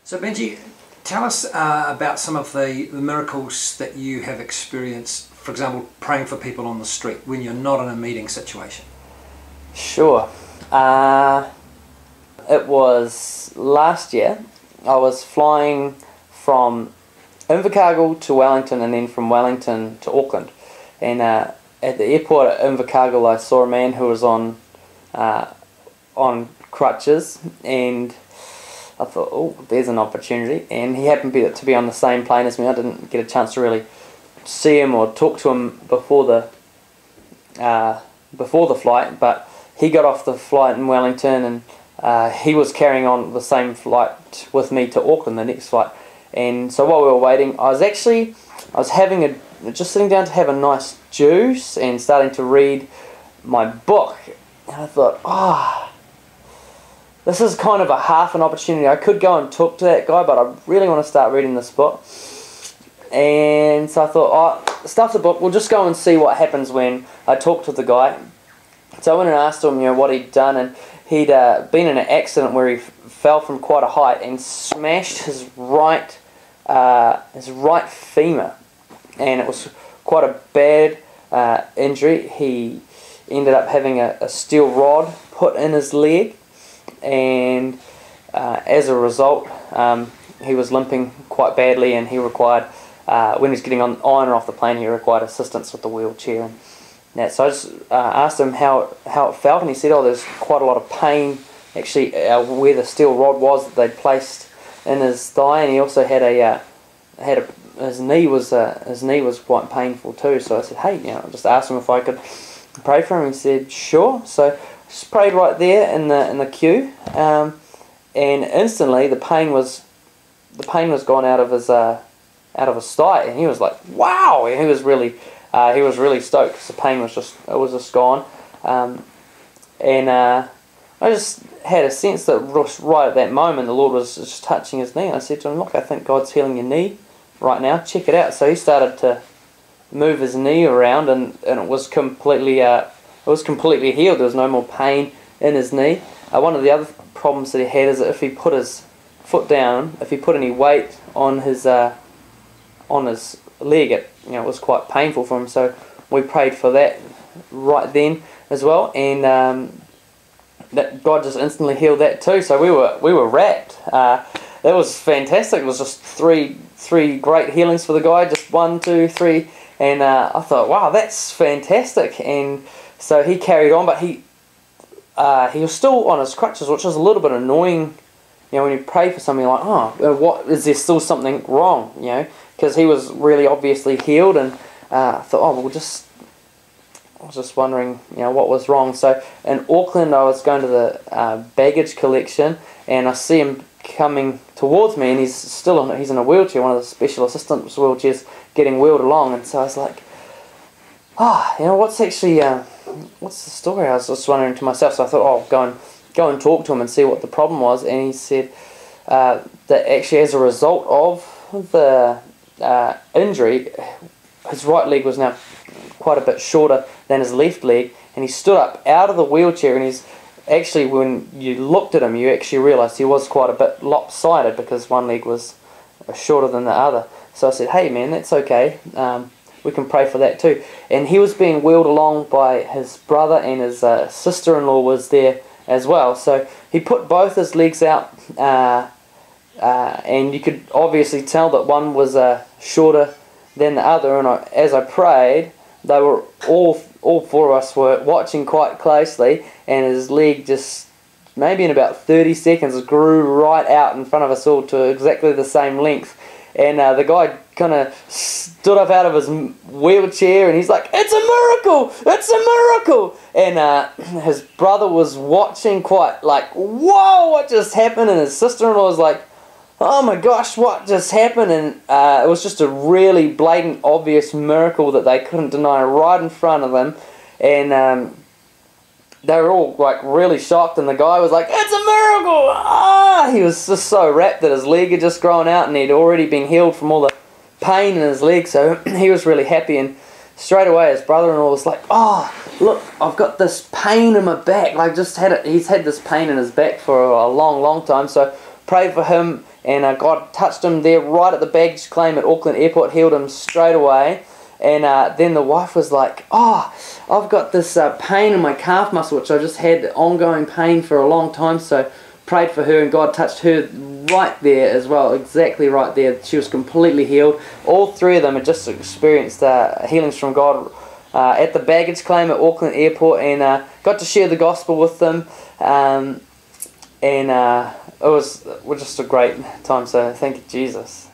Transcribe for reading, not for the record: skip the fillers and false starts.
So Benji, tell us about some of the miracles that you have experienced, for example, praying for people on the street when you're not in a meeting situation. Sure. It was last year. I was flying from Invercargill to Wellington and then from Wellington to Auckland. And at the airport at Invercargill I saw a man who was on crutches, and I thought, oh, there's an opportunity. And he happened to be on the same plane as me. I didn't get a chance to really see him or talk to him before the flight, but he got off the flight in Wellington, and he was carrying on the same flight with me to Auckland, the next flight. And so while we were waiting, I was just sitting down to have a nice juice and starting to read my book, and I thought, this is kind of a half an opportunity. I could go and talk to that guy, but I really want to start reading this book. And so I thought, stuff the book, we'll just go and see what happens when I talk to the guy. So I went and asked him, what he'd done, and he'd been in an accident where he fell from quite a height and smashed his right femur, and it was quite a bad injury. He ended up having a steel rod put in his leg, and as a result, he was limping quite badly, and he required, when he was getting on and off the plane, he required assistance with the wheelchair. And so I just asked him how it felt, and he said, there's quite a lot of pain actually where the steel rod was that they'd placed in his thigh, and he also had his knee was quite painful too. So I said, hey, I just asked him if I could pray for him. He said, sure. So I just prayed right there in the queue, and instantly the pain was gone out of his thigh, and he was like, wow! And he was really stoked because the pain was just gone. I just had a sense that right at that moment the Lord was just touching his knee. And I said to him, look, I think God's healing your knee right now. Check it out. So he started to move his knee around, and it was completely healed. There was no more pain in his knee. One of the other problems that he had is that if he put his foot down, if he put any weight on his leg, it was quite painful for him. So we prayed for that right then as well, and that God just instantly healed that too. So we were wrapped. That was fantastic. It was just three great healings for the guy. Just 1, 2, 3, and I thought, wow, that's fantastic. And so he carried on, but he was still on his crutches, which was a little bit annoying. When you pray for something like, what is there still something wrong? Because he was really obviously healed, and I thought, I was just wondering, what was wrong. So in Auckland, I was going to the baggage collection, and I see him coming towards me, and he's in a wheelchair, one of the special assistance wheelchairs, getting wheeled along. And so I was like, what's the story? I was just wondering to myself. So I thought, go and talk to him and see what the problem was. And he said that actually, as a result of the injury, his right leg was now quite a bit shorter than his left leg, and he stood up out of the wheelchair, and he's actually, when you looked at him, you actually realised he was quite a bit lopsided because one leg was shorter than the other. So I said, hey man, that's okay, we can pray for that too. And he was being wheeled along by his brother, and his sister-in-law was there as well. So he put both his legs out, and you could obviously tell that one was shorter than the other. And as I prayed, they were all four of us were watching quite closely, and his leg just maybe in about 30 seconds grew right out in front of us all to exactly the same length. And the guy kind of stood up out of his wheelchair, and he's like, it's a miracle! It's a miracle! And his brother was watching quite like, whoa, what just happened? And his sister-in-law was like, oh my gosh, what just happened? And it was just a really blatant, obvious miracle that they couldn't deny right in front of them. And they were all like really shocked, and the guy was like, it's a miracle! He was just so wrapped that his leg had just grown out, and he'd already been healed from all the pain in his leg. So he was really happy, and straight away his brother-in-law was like, look, I've got this pain in my back. He's had this pain in his back for a long time. So prayed for him, and God touched him there right at the baggage claim at Auckland Airport, healed him straight away. And then the wife was like, oh, I've got this pain in my calf muscle, which I just had ongoing pain for a long time. So prayed for her, and God touched her right there as well, exactly right there. She was completely healed. All three of them had just experienced healings from God at the baggage claim at Auckland Airport, and got to share the gospel with them. And it was just a great time, so thank you, Jesus.